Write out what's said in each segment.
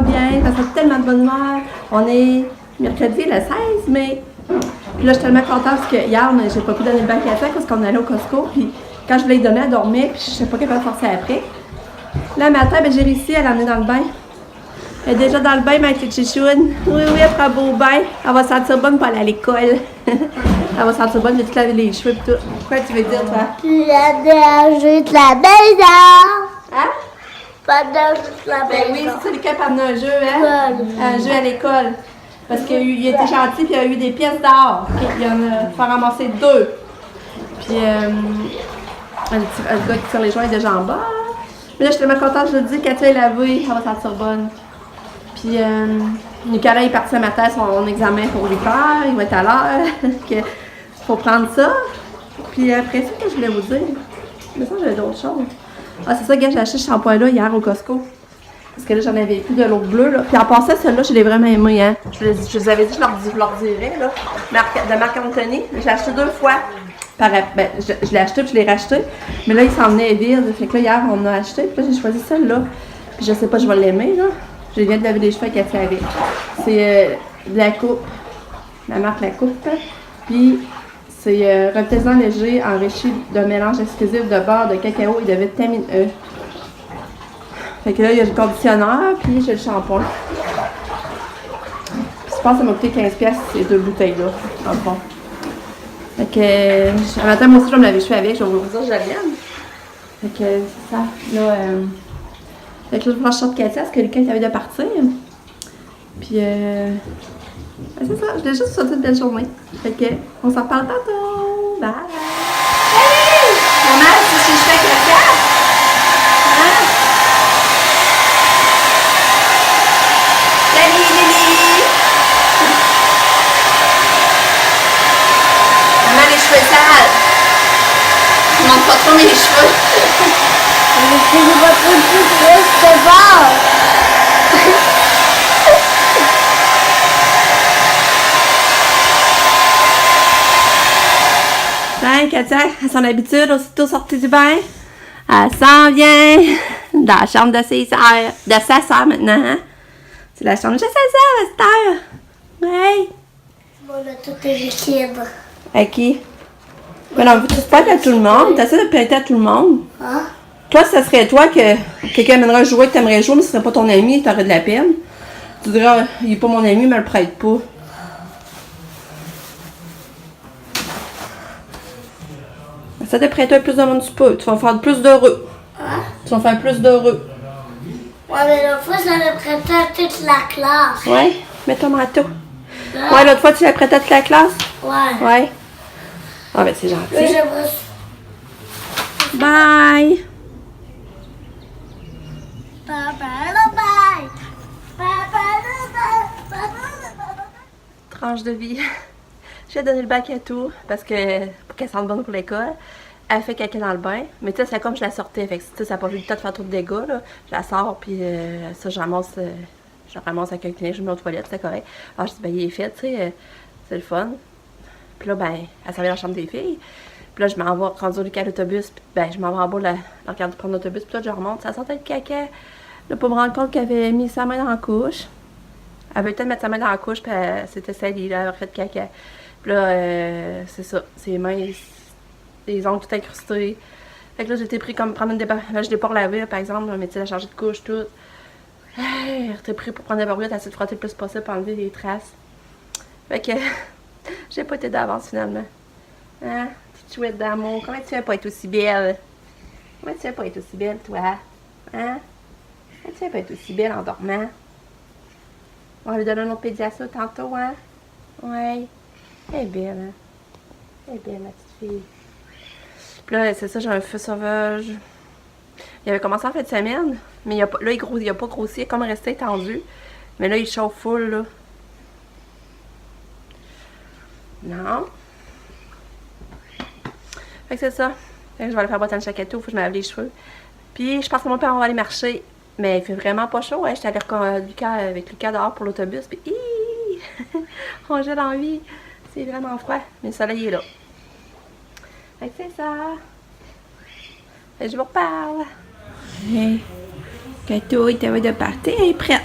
va bien, ça fait tellement de bonne humeur. On est mercredi le 16 mai. Puis là, je suis tellement contente parce que hier, j'ai pas pu donner le bain à parce qu'on allait au Costco. Puis quand je voulais lui donner, elle dormait, puis je sais pas qu'elle va forcer après. Là, matin, ben, j'ai réussi à l'amener dans le bain. Elle est déjà dans le bain, ma petite chichoune. Oui, elle fera un beau bain. Elle va sentir bonne pour aller à l'école. Elle va sentir bonne de te laver les cheveux et tout. Quoi tu veux dire, toi? Tu as déranger de la maison. Hein? Pas de la Ben oui, maison. c'est ça, les capable d'un jeu, hein? Un jeu à l'école. Parce qu'il était gentil, puis il y a eu des pièces d'or. Il y en a fait ramasser 2. Puis, le gars qui tire les joints est déjà en bas. Mais là, je suis tellement contente, je le dis, quand tu es lavé, ça va sentir bonne. Puis, Nicolas est parti ce matin à son examen pour lui faire. Il va être à l'heure. Il faut prendre ça. Puis après ça, je voulais vous dire. Mais ça, j'avais d'autres choses. Ah, c'est ça, gars, j'ai acheté ce shampoing-là hier au Costco. Parce que là, j'en avais plus de l'eau bleue, là. Puis en passant, celle-là, je l'ai vraiment aimé, hein. Je vous avais dit, je leur dirais, là. De Marc Anthony. Je l'ai acheté 2 fois. Ben, je l'ai acheté puis je l'ai racheté. Mais là, il s'en venait vide. Fait que là, hier, on a acheté. Puis là, j'ai choisi celle-là. Puis je sais pas, je vais l'aimer, là. Je viens de laver les cheveux avec Cathy avec. C'est de la coupe. La marque La Coupe. Puis c'est replaisant léger enrichi d'un mélange exclusif de beurre, de cacao et de vitamine E. Fait que là, il y a le conditionneur, puis j'ai le shampoing. Puis je pense que ça m'a coûté 15$ ces 2 bouteilles-là, dans le fond. Fait que, un matin, moi aussi, je vais me laver les cheveux avec, je vais vous dire, je l'aime. Fait que, c'est ça. Là, fait que là, je vais sortir de Cathy, parce que Lucas, il avait de partir. Puis, ben, c'est ça, je voulais juste vous souhaiter une belle journée. Fait que, on s'en reparle tantôt. Bye! Hey! Maman, c'est ce que je fais avec la Cathy? Hein? Salut, Lily! Maman, les cheveux sales! Je monte pas trop mes cheveux! Je ne vois pas tout c'est fort. Ben, Katia, à son habitude, aussitôt sortie du bain, elle s'en vient dans la chambre de ses sœurs, de sa sœur maintenant, hein? C'est la chambre de sa sœur, à cette heure. Ouais. Bon, là, tout est liquide. À qui? Mais non, tu parles à tout le monde, t'essaies de prêter à tout le monde. Hein? Toi, ça serait toi que quelqu'un amènerait jouer que t'aimerais jouer, mais ce serait pas ton ami, t'aurais de la peine. Tu dirais, il est pas mon ami, mais le prête pas. Ça te prête un plus de monde tu peux. Tu vas faire plus d'heureux. Hein? Tu vas faire plus d'heureux. Ouais, mais l'autre fois, ça l'a prêté à toute la classe. Ouais? Mets ton manteau. Là, Ouais, l'autre fois, tu l'as prêté à toute la classe? ouais. Ouais. Ah, ben, c'est Là, gentil. j'aimerais... Bye! Bye. Tranche de vie. Je vais donner le bac à tout parce que pour qu'elle sente bonne pour l'école. Elle fait caca dans le bain. Mais tu sais, c'est comme je la sortais. Fait que tu sais, ça n'a pas vu le temps de faire trop de dégâts. Là. Je la sors, puis ça, je ramasse avec un clin, je mets aux toilettes, c'est correct. Alors, je dis, ben, il est fait, tu sais, c'est le fun. Puis là, ben, elle s'en vient dans la chambre des filles. Puis là, je m'en vais prendre Lucas à l'autobus. Puis ben, je m'en vais en bas, la regarder prendre l'autobus. Puis là, je remonte. Ça sentait le caca. Là, pour me rendre compte qu'elle avait mis sa main dans la couche. Elle avait peut-être mettre sa main dans la couche, puis elle s'était salie, là, elle avait fait caca. Puis là, c'est ça. Ses mains, les ongles tout incrustés. Fait que là, j'étais pris comme prendre une débarbouille. Là, je l'ai pas lavé, par exemple, mais tu sais, la chargée de couche, tout. Hey, j'étais pris pour prendre une débarbouille, essayer de frotter le plus possible pour enlever les traces. Fait que, j'ai pas été d'avance finalement. Hein? Petite chouette d'amour. Comment tu fais pour être aussi belle? Comment tu fais pour être aussi belle, toi? Hein? Comment tu fais pour être aussi belle en dormant? On va lui donner un autre pédiastre tantôt, hein? Ouais. Elle est belle, hein? Elle est belle, ma petite fille. Puis là, c'est ça, j'ai un feu sauvage. Il avait commencé en fin de semaine, mais il a pas, là, il a pas grossi, il est comme resté étendu. Mais là, il chauffe full, là. Non. Fait que c'est ça. Fait que je vais aller faire boire une chaquette, faut que je me lave les cheveux. Puis je pense que mon père, on va aller marcher. Mais il fait vraiment pas chaud, hein. J'étais avec Lucas dehors pour l'autobus, puis on gèle en vie. C'est vraiment froid, mais le soleil est là. Fait que c'est ça. Fait que je vous reparle. Hey, Kato, il t'avait de partir, elle est prête.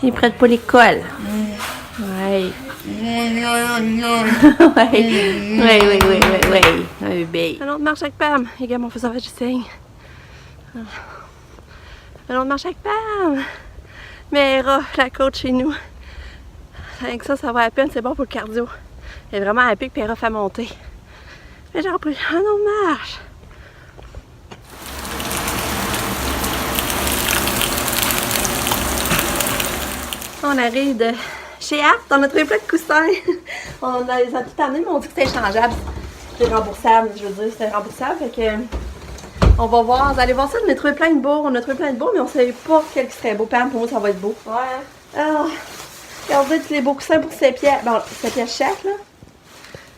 Il est prêt pour l'école. Ouais. Oui. Un bébé. Un autre marche avec Pam. Les gars, mon fils en fait, je saigne. Un autre marche avec Pam. Mais la coach chez nous. Avec ça va à peine, c'est bon pour le cardio. Elle est vraiment à pic, puis elle fait monter. Mais j'ai repris un autre marche. On arrive de chez Apt, on a trouvé plein de coussins. On les a tout amenés, mais on dit que c'était échangeable. C'est remboursable, je veux dire, c'est remboursable. Fait que, on va voir, vous allez voir ça, on a trouvé plein de beaux, mais on savait pas quel qui serait beau. Pam, pour moi, ça va être beau. Ouais. Alors, regardez tous les beaux coussins pour 7 pièces. Bon, 7 pièces chaque, là.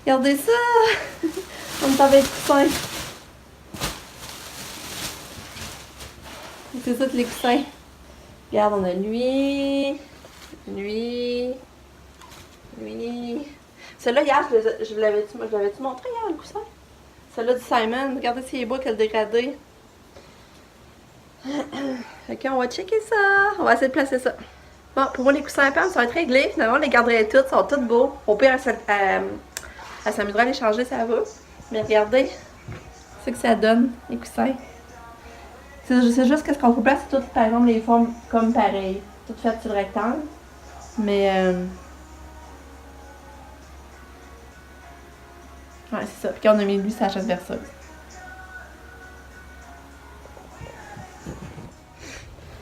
Regardez ça! On est avec coussins. C'est ça, tous les coussins. Regarde, on a lui. Celui-là, hier, je vous l'avais-tu montré hier, le coussin? Celui-là du Simon. Regardez s'il est beau, quel dégradé. Ok, on va checker ça. On va essayer de placer ça. Bon, pour moi, les coussins à Pam, ça va être réglé. Finalement, on les garderait toutes. Ils sont tous beaux. Au pire, elle s'amusera à les changer, ça va. Mais regardez ce que ça donne, les coussins. C'est juste qu'est-ce qu'on peut placer toutes, par exemple, les formes comme pareil. Toutes faites sur le rectangle. Mais ouais, c'est ça. Puis quand on a mis lui sa chaise berceuse.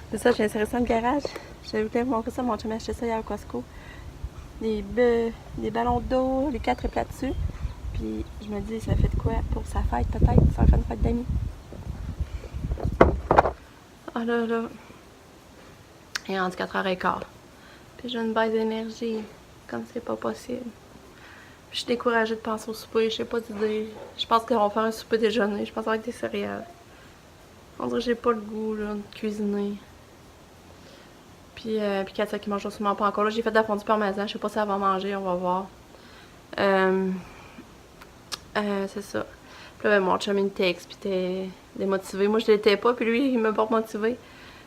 C'est ça, j'ai inséré ça dans le garage. Je voulais vous montrer ça, mon chum a acheté ça hier au Costco. Des ballons d'eau, les 4 éplats dessus. Puis je me dis, ça fait de quoi pour sa fête peut-être? Ça va faire une fête d'amis. Ah là là. Il est rendu 4h15. Puis j'ai une baisse d'énergie. Comme c'est pas possible. Puis je suis découragée de penser au souper. Je sais pas d'idée. Je pense qu'on va faire un souper déjeuner. Je pense avec des céréales. On dirait que j'ai pas le goût là, de cuisiner. Puis Katia qui mange sûrement pas encore. Là, j'ai fait de la fondue parmesan. Je sais pas si elle va manger. On va voir. C'est ça. Puis là, mon chum, il me texte. Puis t'es démotivé. Moi, je l'étais pas. Puis lui, il m'a pas motivé.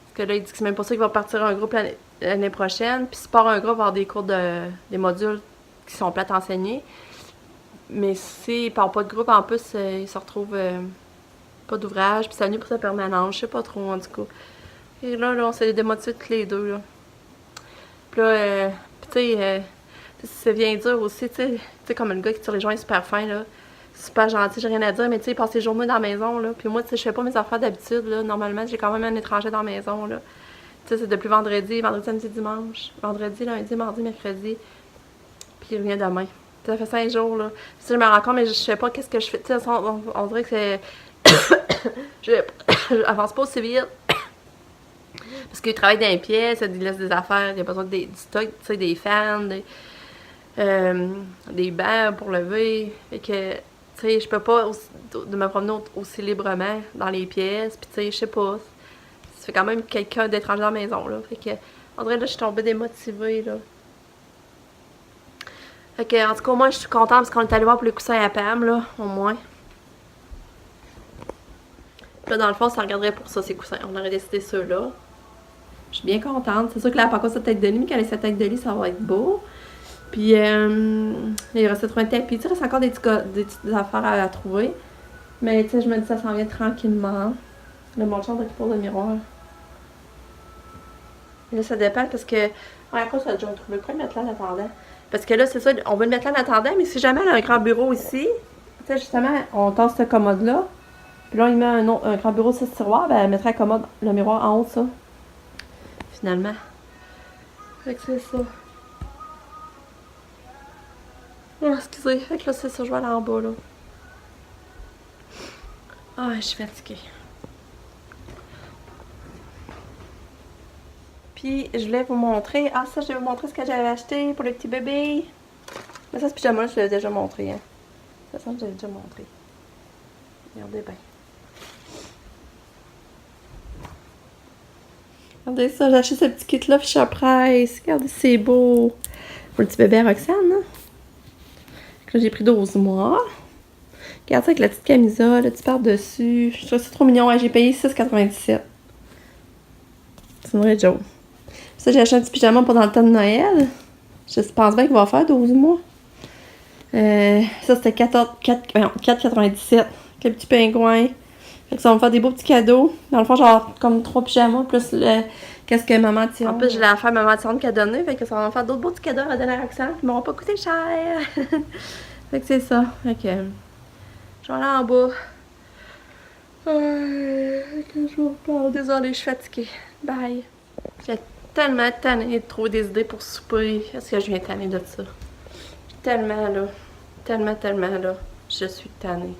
Parce que là, il dit que c'est même pas ça qu'il va partir un groupe l'année prochaine. Puis s'il part un groupe, il va avoir des cours des modules qui sont plates à enseigner. Mais s'il part pas de groupe, en plus, il se retrouve pas d'ouvrage. Puis c'est venu pour sa permanence. Je sais pas trop, en tout cas. Et là, on s'est démotivés tous les deux, là. Puis là, tu sais, ça vient dur aussi, tu sais, comme le gars qui te rejoint est super fin, là. Super gentil, j'ai rien à dire, mais tu sais, il passe ses journées dans la maison, là. Puis moi, tu sais, je fais pas mes affaires d'habitude, là. Normalement, j'ai quand même un étranger dans la maison, là. Tu sais, c'est depuis vendredi, samedi, dimanche. Vendredi, lundi, mardi, mercredi. Puis il revient demain. Ça fait 5 jours, là. Si je me rends compte, mais je sais pas qu'est-ce que je fais. Tu sais, on dirait que c'est. je avance pas aussi vite. Parce qu'il travaille dans les pièces, il laisse des affaires, il a besoin du stock, tu sais, des fans, des bancs pour lever. Fait que, tu sais, je peux pas de me promener aussi librement dans les pièces. Puis, tu sais, je sais pas. Ça fait quand même quelqu'un d'étranger dans la maison, là. Fait que, en vrai, là, je suis tombée démotivée, là. Fait que, en tout cas, moi, je suis contente parce qu'on est allé voir pour les coussins à Pam, là, au moins. Puis là, dans le fond, ça regarderait pour ça, ces coussins. On aurait décidé ceux-là. Je suis bien contente. C'est sûr que là, pas encore sa tête de lit, mais quand elle a sa tête de lit, ça va être beau. Puis, il reste trouver un tapis. Il reste encore des petites affaires à trouver. Mais, tu sais, je me dis, ça s'en vient tranquillement. Le mon champ pour le miroir. Et là, ça dépend parce que. Ouais, après, ça a déjà trouvé quoi de mettre là en attendant? Parce que là, c'est ça, on veut le mettre là en attendant, mais si jamais elle a un grand bureau ici, tu sais, justement, on tasse cette commode-là. Puis là, il met un grand bureau sur ce tiroir, ben, elle mettrait la commode, le miroir en haut de ça. Finalement. Fait que c'est ça. Oh, excusez. Fait que là, c'est ça, je vais aller en bas, là. Ah, je suis fatiguée. Puis, je voulais vous montrer. Ah, ça, je vais vous montrer ce que j'avais acheté pour le petit bébé. Mais ça, ce pyjama-là, je l'avais déjà montré, hein. Ça, je l'avais déjà montré. Regardez bien. Regardez ça, j'ai acheté ce petit kit-là, Fisher-Price. Regardez, c'est beau. Pour le petit bébé à Roxane, hein. Là, j'ai pris 12 mois. Regarde ça avec la petite camisole, le petit par-dessus. Je trouve ça trop mignon. Ouais, j'ai payé 6,97. C'est une vraie joke. Ça, j'ai acheté un petit pyjama pour dans le temps de Noël. Je pense bien qu'il va faire 12 mois. Ça, c'était 4,97. Avec le petit pingouin. Fait que ça va me faire des beaux petits cadeaux. Dans le fond, genre comme 3 pyjamas plus le qu'est-ce que maman tient. En plus, j'ai l'affaire maman tient qu'elle a donné. Fait que ça va me faire d'autres beaux petits cadeaux à donner à Roxane qui m'auront pas coûté cher. Fait que c'est ça. Fait que je vais aller en bas. Désolée, je suis fatiguée. Bye. J'ai tellement tannée de trouver des idées pour souper. Est-ce que je viens tannée de ça? Tellement là. Tellement là. Je suis tannée.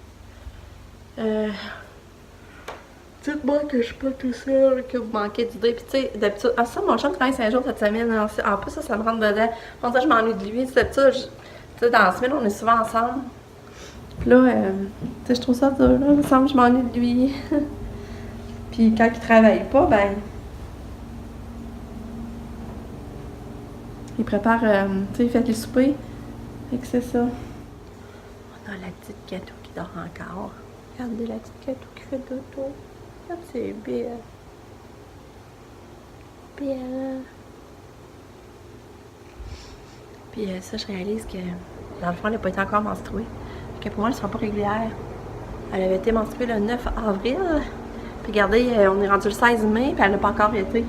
Dites-moi que je suis pas tout seul, que vous manquez d'idées. Puis tu sais, d'habitude, ça, mon chum travaille 5 jours cette semaine. En plus, ça me rentre dedans. En fait, je m'ennuie de lui. D'habitude, tu sais, dans la semaine, on est souvent ensemble. Puis là, tu sais, je trouve ça dur, là. Il me semble que je m'ennuie de lui. Puis quand il travaille pas, ben... il prépare, tu sais, il fait les soupers. Fait que c'est ça. On a la petite Catou qui dort encore. Regardez la petite Catou qui fait dodo. Ah, c'est belle. Belle. Puis ça, je réalise que, dans le fond, elle n'a pas été encore menstruée. Fait que pour moi, elle ne sera pas régulière. Elle avait été menstruée le 9 avril. Puis regardez, on est rendu le 16 mai, puis elle n'a pas encore été.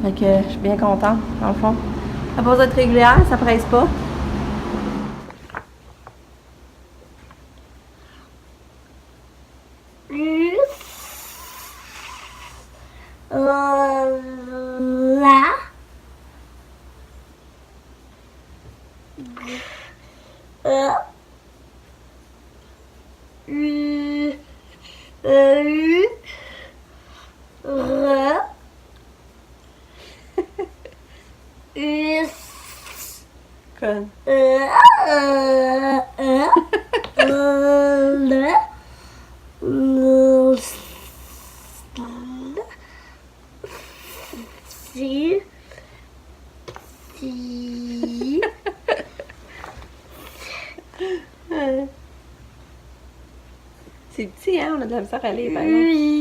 Fait que je suis bien contente, dans le fond. Ça n'a pas besoin d'être régulière, ça presse pas. Quoi? C'est petit, hein? On a de la misère à lire, par exemple.